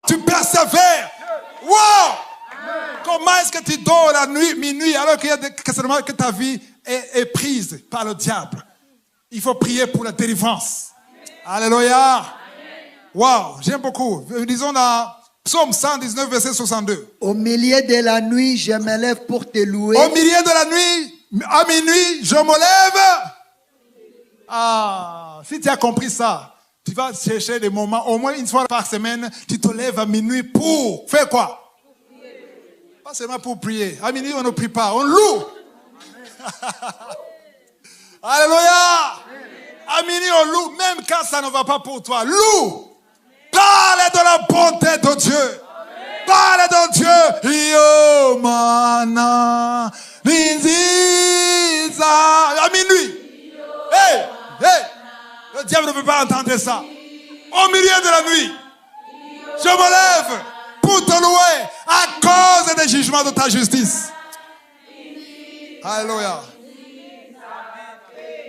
Tu persévères. Wow! Comment est-ce que tu dors la nuit, minuit, alors que ta vie est prise par le diable? Il faut prier pour la délivrance. Alléluia. Wow, j'aime beaucoup. Disons dans Psaume 119, verset 62. Au milieu de la nuit, je me lève pour te louer. Au milieu de la nuit, à minuit, je me lève. Ah, si tu as compris ça, tu vas chercher des moments, au moins une fois par semaine, tu te lèves à minuit pour faire quoi? Pas seulement pour prier. À minuit, on ne prie pas, on loue. Alléluia. À minuit, on loue, même quand ça ne va pas pour toi. Loue. Parle de la bonté de Dieu. Parle de Dieu. Yo, mana, ninziza. À minuit. Hey, hey. Le diable ne peut pas entendre ça. Au milieu de la nuit, je me lève pour te louer à cause des jugements de ta justice. Alléluia.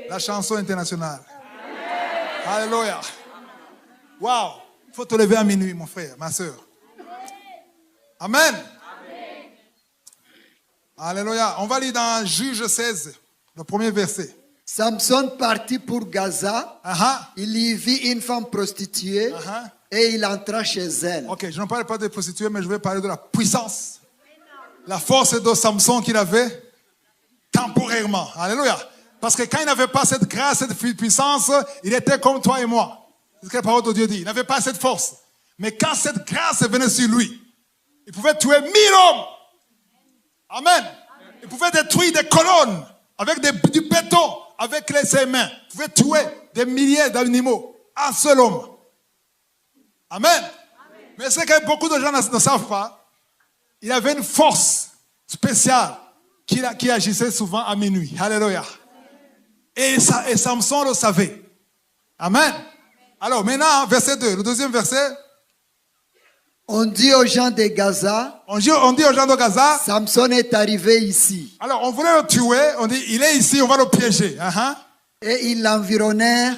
La chanson internationale. Alléluia. Wow. Il faut te lever à minuit, mon frère, ma soeur. Amen. Alléluia. On va lire dans Juge 16, le premier verset. Samson partit pour Gaza. Il y vit une femme prostituée et il entra chez elle. Ok, je ne parle pas des prostituées, mais je vais parler de la puissance. La force de Samson qu'il avait temporairement. Alléluia. Parce que quand il n'avait pas cette grâce, cette puissance, il était comme toi et moi. C'est ce que la parole de Dieu dit. Il n'avait pas cette force. Mais quand cette grâce venait sur lui, il pouvait tuer 1000 hommes. Amen. Il pouvait détruire des colonnes avec du béton, avec ses mains. Il pouvait tuer des milliers d'animaux. Un seul homme. Amen. Mais c'est que beaucoup de gens ne savent pas. Il avait une force spéciale qui agissait souvent à minuit. Alléluia. Et Samson le savait. Amen. Alors maintenant, verset 2, le deuxième verset. On dit aux gens de Gaza. On dit aux gens de Gaza. Samson est arrivé ici. Alors on voulait le tuer. On dit, il est ici, on va le piéger. Et ils l'environnèrent